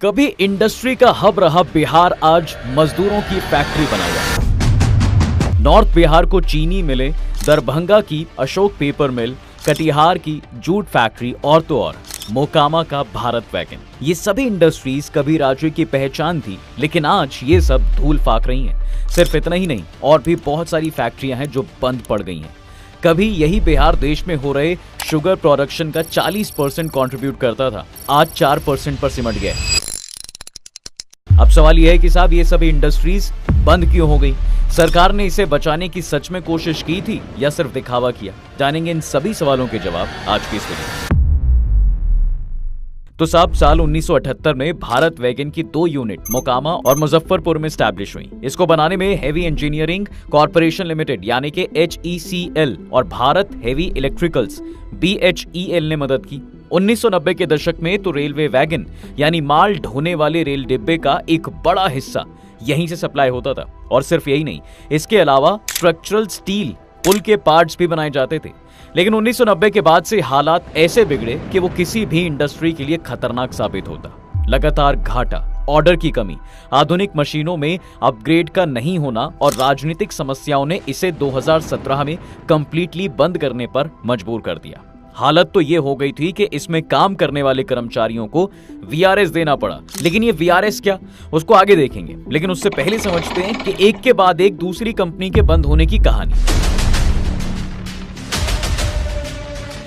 कभी इंडस्ट्री का हब रहा बिहार आज मजदूरों की फैक्ट्री बना हुआ है। नॉर्थ बिहार को चीनी मिलें, दरभंगा की अशोक पेपर मिल, कटिहार की जूट फैक्ट्री और तो और मोकामा का भारत वैगन, ये सभी इंडस्ट्रीज कभी राज्य की पहचान थी, लेकिन आज ये सब धूल फाक रही हैं। सिर्फ इतना ही नहीं, और भी बहुत सारी फैक्ट्रियां हैं जो बंद पड़ गई हैं। कभी यही बिहार देश में हो रहे शुगर प्रोडक्शन का 40% कंट्रीब्यूट करता था, आज 4% पर सिमट गया। अब सवाल यह है कि साहब ये सभी इंडस्ट्रीज बंद क्यों हो गई? सरकार ने इसे बचाने की सच में कोशिश की थी या सिर्फ दिखावा किया? जानेंगे इन सभी सवालों के जवाब आज की इस वीडियो। तो साहब साल 1978 में भारत वैगन की 2 यूनिट मोकामा और मुजफ्फरपुर में स्टैब्लिश हुई। इसको बनाने में हेवी इंजीनियरिंग कॉर्पोरेशन लिमिटेड यानी कि HECL और भारत हेवी इलेक्ट्रिकल्स BHEL ने मदद की। 1990 के दशक में तो रेलवे वैगन यानी माल ढोने वाले रेल डिब्बे का एक बड़ा हिस्सा यहीं से सप्लाई होता था। और सिर्फ यही नहीं, इसके अलावा स्ट्रक्चरल स्टील पुल के पार्ट्स भी बनाए जाते थे। लेकिन 1990 के बाद से हालात ऐसे बिगड़े कि वो किसी भी इंडस्ट्री के लिए खतरनाक साबित होता। लगातार घाटा, ऑर्डर की कमी, आधुनिक मशीनों में अपग्रेड का नहीं होना और राजनीतिक समस्याओं ने इसे 2017 में कंप्लीटली बंद करने पर मजबूर कर दिया। हालत तो ये हो गई थी कि इसमें काम करने वाले कर्मचारियों को VRS देना पड़ा। लेकिन ये VRS क्या, उसको आगे देखेंगे। लेकिन उससे पहले समझते हैं कि एक के बाद एक दूसरी कंपनी के बंद होने की कहानी।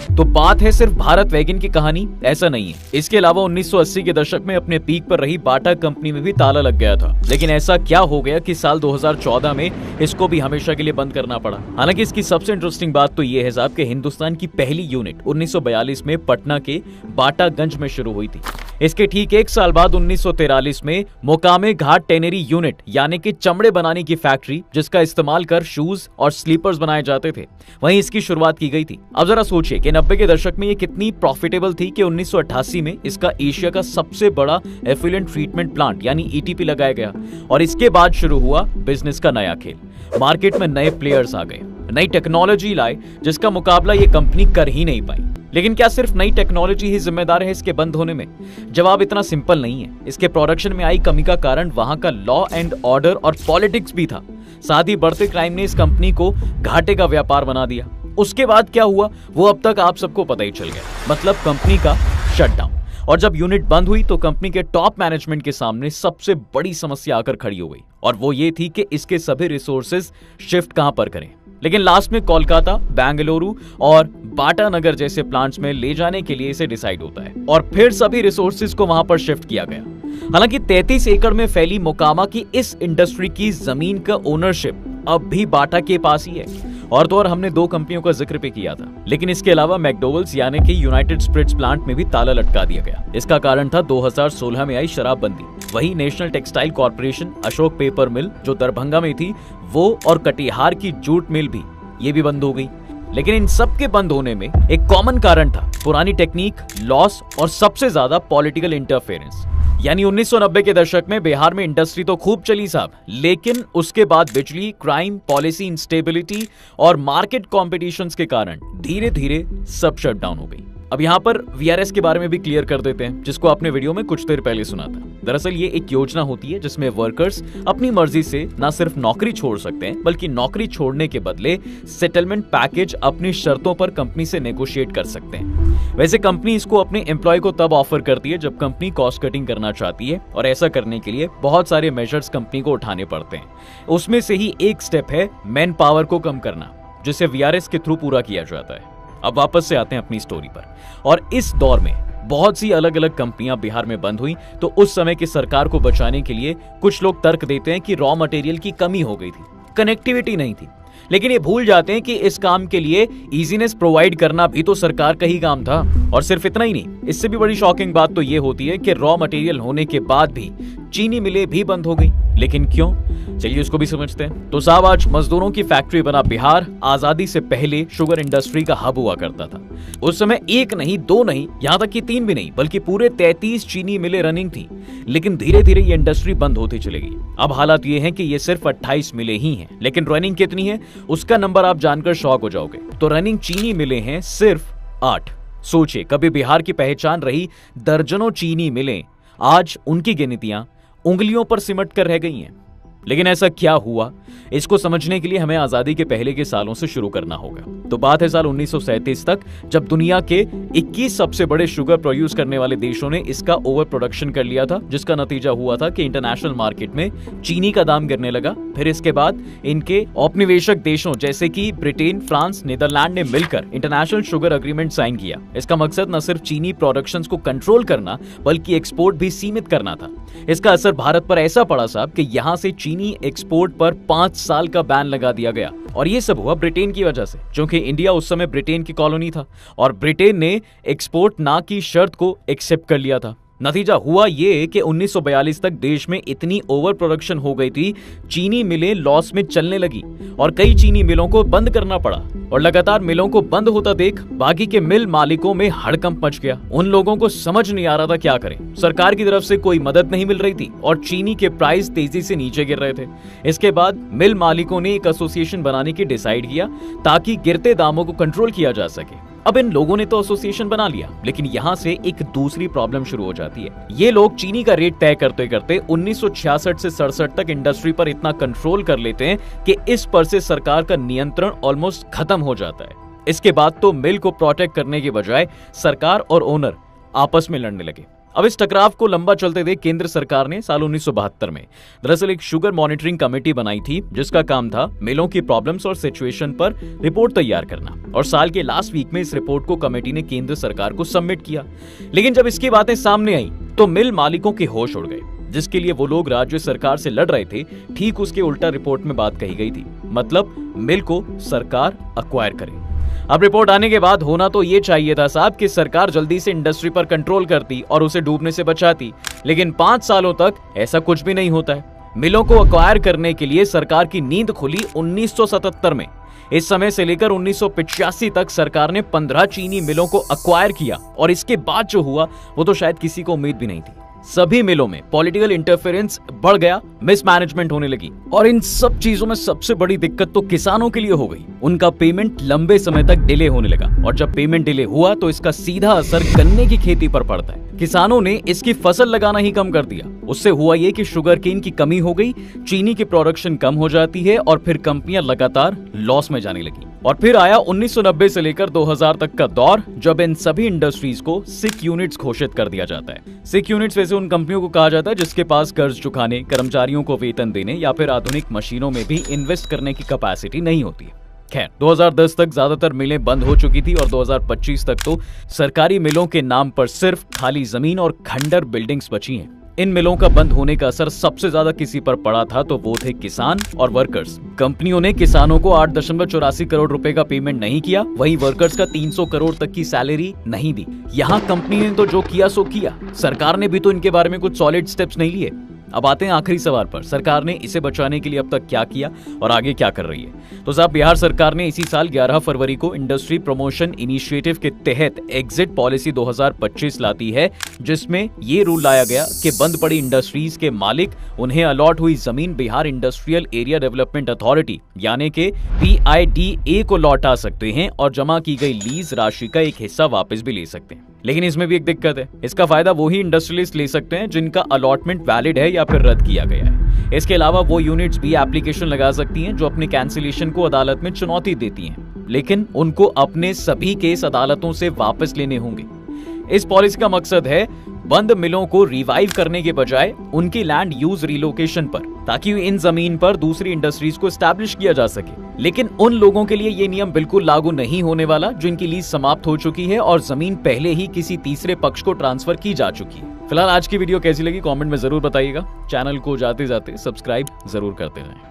तो बात है सिर्फ भारत वैगन की कहानी? ऐसा नहीं है। इसके अलावा 1980 के दशक में अपने पीक पर रही बाटा कंपनी में भी ताला लग गया था। लेकिन ऐसा क्या हो गया कि साल 2014 में इसको भी हमेशा के लिए बंद करना पड़ा? हालांकि इसकी सबसे इंटरेस्टिंग बात तो ये है साहब कि हिंदुस्तान की पहली यूनिट 1942 में पटना के बाटागंज में शुरू हुई थी। इसके ठीक 1 साल बाद 1943 में मोकामे घाट टेनरी यूनिट यानी कि चमड़े बनाने की फैक्ट्री, जिसका इस्तेमाल कर शूज और स्लीपर्स बनाए जाते थे, वहीं इसकी शुरुआत की गई थी। अब जरा सोचिए कि 90 के दशक में ये कितनी प्रॉफिटेबल थी कि 1988 में इसका एशिया का सबसे बड़ा एफिलिएंट ट्रीटमेंट प्लांट यानी ETP लगाया गया। और इसके बाद शुरू हुआ बिजनेस का नया खेल। मार्केट में नए प्लेयर्स आ गए, नई टेक्नोलॉजी लाए जिसका मुकाबला ये कंपनी कर ही नहीं पाई। लेकिन क्या सिर्फ नई टेक्नोलॉजी ही जिम्मेदार है इसके बंद होने में? जवाब इतना सिंपल नहीं है। इसके प्रोडक्शन में आई कमी का कारण वहां का लॉ एंड ऑर्डर और पॉलिटिक्स भी था। साथ ही बढ़ते क्राइम ने इस कंपनी को घाटे का व्यापार बना दिया। उसके बाद क्या हुआ वो अब तक आप सबको पता ही चल गया, मतलब कंपनी का शटडाउन। और जब यूनिट बंद हुई तो कंपनी के टॉप मैनेजमेंट के सामने सबसे बड़ी समस्या आकर खड़ी हो गई, और वो ये थी कि इसके सभी रिसोर्सेज शिफ्ट कहां पर करें। लेकिन लास्ट में कोलकाता, बेंगलुरु और बाटानगर जैसे प्लांट्स में ले जाने के लिए इसे डिसाइड होता है, और फिर सभी रिसोर्सेज को वहां पर शिफ्ट किया गया। हालांकि 33 एकड़ में फैली मोकामा की इस इंडस्ट्री की जमीन का ओनरशिप अब भी बाटा के पास ही है। और तो और हमने 2 कंपनियों का जिक्र भी किया था। लेकिन इसके अलावा मैकडोवेल्स यानी कि यूनाइटेड स्पिरिट्स प्लांट में भी ताला लटका दिया गया। इसका कारण था 2016 में आई शराबबंदी। वही national textile corporation Ashok paper mill जो दरभंगा में थी, वो और कटिहार की जूट मिल भी, ये भी बंद हो गई। लेकिन इन सब के बंद होने में एक कॉमन कारण था, पुरानी टेक्निक, लॉस और सबसे ज्यादा पॉलिटिकल इंटरफेरेंस। यानी 1990 के दशक में बिहार में इंडस्ट्री तो खूब चली साहब, लेकिन उसके बाद बिजली, क्राइम, पॉलिसी इंस्टेबिलिटी और मार्केट कॉम्पिटिशंस के कारण धीरे धीरे सब शट डाउन हो गई। अब यहाँ पर VRS के बारे में भी क्लियर कर देते हैं, जिसको आपने वीडियो में कुछ देर पहले सुना था। दरअसल ये एक योजना होती है जिसमें वर्कर्स अपनी मर्जी से न सिर्फ नौकरी छोड़ सकते हैं, बल्कि नौकरी छोड़ने के बदले सेटलमेंट पैकेज अपनी शर्तों पर कंपनी से नेगोशिएट कर सकते हैं। वैसे कंपनी इसको अपने एम्प्लॉय को तब ऑफर करती है जब कंपनी कॉस्ट कटिंग करना चाहती है, और ऐसा करने के लिए बहुत सारे मेजर्स कंपनी को उठाने पड़ते हैं। उसमें से ही एक स्टेप है मैन पावर को कम करना, जिसे VRS के थ्रू पूरा किया जाता है। अब वापस से आते हैं अपनी स्टोरी पर। और इस दौर में बहुत सी अलग अलग कंपनियां बिहार में बंद हुई, तो उस समय की सरकार को बचाने के लिए कुछ लोग तर्क देते हैं कि रॉ मटेरियल की कमी हो गई थी, कनेक्टिविटी नहीं थी। लेकिन ये भूल जाते हैं कि इस काम के लिए इजीनेस प्रोवाइड करना भी तो सरकार का ही काम था। और सिर्फ इतना ही नहीं, इससे भी बड़ी शॉकिंग बात तो ये होती है कि रॉ मटेरियल होने के बाद भी चीनी मिलें भी बंद हो गई। लेकिन क्यों? चलिए उसको भी समझते हैं। तो साहब आज मजदूरों की फैक्ट्री बना बिहार आजादी से पहले शुगर इंडस्ट्री का हब हुआ करता था। उस समय 1 नहीं, 2 नहीं, यहाँ तक कि 3 भी नहीं, बल्कि पूरे 33 चीनी मिलें रनिंग थी। लेकिन धीरे धीरे ये इंडस्ट्री बंद होती चलेगी। अब हालात ये हैं कि ये सिर्फ 28 मिलें ही हैं, लेकिन रनिंग कितनी है उसका नंबर आप जानकर शॉक हो जाओगे। तो रनिंग चीनी मिलें हैं सिर्फ 8। सोचिए, कभी बिहार की पहचान रही दर्जनों चीनी मिलें आज उनकी गिनतियां उंगलियों पर सिमट कर रह गई हैं। लेकिन ऐसा क्या हुआ, इसको समझने के लिए हमें आजादी के पहले के सालों से शुरू करना होगा। तो बात है साल 1937 तक, जब दुनिया के 21 सबसे बड़े शुगर प्रोड्यूस करने वाले देशों ने इसका ओवर प्रोडक्शन कर लिया था, जिसका नतीजा हुआ था कि इंटरनेशनल मार्केट में चीनी का दाम गिरने लगा। फिर इसके बाद इनके औपनिवेशक देशों जैसे कि ब्रिटेन, फ्रांस, नीदरलैंड ने मिलकर इंटरनेशनल शुगर एग्रीमेंट साइन किया। इसका मकसद न सिर्फ चीनी प्रोडक्शन को कंट्रोल करना बल्कि एक्सपोर्ट भी सीमित करना था। इसका असर भारत पर ऐसा पड़ा साहब कि यहां से चीनी एक्सपोर्ट पर 5 साल का बैन लगा दिया गया। और ये सब हुआ ब्रिटेन की वजह से, क्योंकि इंडिया उस समय ब्रिटेन की कॉलोनी था और ब्रिटेन ने एक्सपोर्ट ना की शर्त को एक्सेप्ट कर लिया था। नतीजा हुआ ये कि 1942 तक देश में इतनी ओवर प्रोडक्शन हो गई थी, चीनी मिलें लॉस में चलने लगी और कई चीनी मिलों को बंद करना पड़ा। और लगातार मिलों को बंद होता देख बाकी के मिल मालिकों में हड़कंप मच गया। उन लोगों को समझ नहीं आ रहा था क्या करें। सरकार की तरफ से कोई मदद नहीं मिल रही थी और चीनी के प्राइस तेजी से नीचे गिर रहे थे। इसके बाद मिल मालिकों ने एक एसोसिएशन बनाने की डिसाइड किया ताकि गिरते दामों को कंट्रोल किया जा सके। अब इन लोगों ने तो एसोसिएशन बना लिया, लेकिन यहाँ से एक दूसरी प्रॉब्लम शुरू हो जाती है। ये लोग चीनी का रेट तय करते करते 1966 से 67 तक इंडस्ट्री पर इतना कंट्रोल कर लेते हैं कि इस पर से सरकार का नियंत्रण ऑलमोस्ट खत्म हो जाता है। इसके बाद तो मिल को प्रोटेक्ट करने के बजाय सरकार और ओनर आपस में लड़ने लगे। अब इस टकराव को लंबा चलते देख केंद्र सरकार ने साल 1972 में दरअसल एक शुगर मॉनिटरिंग कमेटी बनाई थी, जिसका काम था मिलों की प्रॉब्लम्स और सिचुएशन पर रिपोर्ट तैयार करना। और साल के लास्ट वीक में इस रिपोर्ट को कमेटी ने केंद्र सरकार को सबमिट किया। लेकिन जब इसकी बातें सामने आई तो मिल मालिकों के होश उड़ गए। जिसके लिए वो लोग राज्य सरकार से लड़ रहे थे, ठीक उसके उल्टा रिपोर्ट में बात कही गई थी। मतलब मिल को सरकार अक्वायर करे। अब रिपोर्ट आने के बाद होना तो ये चाहिए था साहब कि सरकार जल्दी से इंडस्ट्री पर कंट्रोल करती और उसे डूबने से बचाती, लेकिन 5 सालों तक ऐसा कुछ भी नहीं होता है। मिलों को अक्वायर करने के लिए सरकार की नींद खुली 1977 में। इस समय से लेकर 1985 तक सरकार ने 15 चीनी मिलों को अक्वायर किया और इसके बाद जो हुआ वो तो शायद किसी को उम्मीद भी नहीं थी। सभी मिलों में पॉलिटिकल इंटरफेरेंस बढ़ गया, मिसमैनेजमेंट होने लगी और इन सब चीजों में सबसे बड़ी दिक्कत तो किसानों के लिए हो गई। उनका पेमेंट लंबे समय तक डिले होने लगा और जब पेमेंट डिले हुआ तो इसका सीधा असर गन्ने की खेती पर पड़ता है। किसानों ने इसकी फसल लगाना ही कम कर दिया। उससे हुआ ये कि शुगर केन की कमी हो गई, चीनी की प्रोडक्शन कम हो जाती है और फिर कंपनियां लगातार लॉस में जाने लगी। और फिर आया 1990 से लेकर 2000 तक का दौर, जब इन सभी इंडस्ट्रीज को सिक यूनिट्स घोषित कर दिया जाता है। सिक यूनिट्स वैसे उन कंपनियों को कहा जाता है जिसके पास कर्ज चुकाने, कर्मचारियों को वेतन देने या फिर आधुनिक मशीनों में भी इन्वेस्ट करने की कैपेसिटी नहीं होती है। खैर 2010 तक ज्यादातर मिलें बंद हो चुकी थी और 2025 तक तो सरकारी मिलों के नाम पर सिर्फ खाली जमीन और खंडर बिल्डिंग्स बची हैं। इन मिलों का बंद होने का असर सबसे ज्यादा किसी पर पड़ा था तो वो थे किसान और वर्कर्स। कंपनियों ने किसानों को 8.84 करोड़ रुपए का पेमेंट नहीं किया, वहीं वर्कर्स का 300 करोड़ तक की सैलरी नहीं दी। यहाँ कंपनी ने तो जो किया सो किया, सरकार ने भी तो इनके बारे में कुछ सॉलिड स्टेप्स नहीं लिए। अब आते हैं आखिरी सवाल पर, सरकार ने इसे बचाने के लिए अब तक क्या किया और आगे क्या कर रही है। तो साहब बिहार सरकार ने इसी साल 11 फरवरी को इंडस्ट्री प्रमोशन इनिशिएटिव के तहत एग्जिट पॉलिसी 2025 लाती है, जिसमें ये रूल लाया गया कि बंद पड़ी इंडस्ट्रीज के मालिक उन्हें अलॉट हुई जमीन Bihar industrial area development authority यानी कि PIDA को लौटा सकते हैं और जमा की गई लीज राशि का एक हिस्सा वापस भी ले सकते हैं। लेकिन इसमें भी एक दिक्कत है, इसका फायदा वही इंडस्ट्रियलिस्ट ले सकते हैं जिनका अलॉटमेंट वैलिड है या फिर रद्द किया गया है। इसके अलावा वो यूनिट्स भी एप्लीकेशन लगा सकती हैं जो अपने कैंसिलेशन को अदालत में चुनौती देती हैं, लेकिन उनको अपने सभी केस अदालतों से वापस लेने होंगे। इस पॉलिसी का मकसद है बंद मिलों को रिवाइव करने के बजाय उनकी लैंड यूज रिलोकेशन पर, ताकि इन जमीन पर दूसरी इंडस्ट्रीज को एस्टैब्लिश किया जा सके। लेकिन उन लोगों के लिए ये नियम बिल्कुल लागू नहीं होने वाला जिनकी लीज समाप्त हो चुकी है और जमीन पहले ही किसी तीसरे पक्ष को ट्रांसफर की जा चुकी है। फिलहाल आज की वीडियो कैसी लगी कमेंट में जरूर बताइएगा। चैनल को जाते जाते सब्सक्राइब जरूर करते रहें।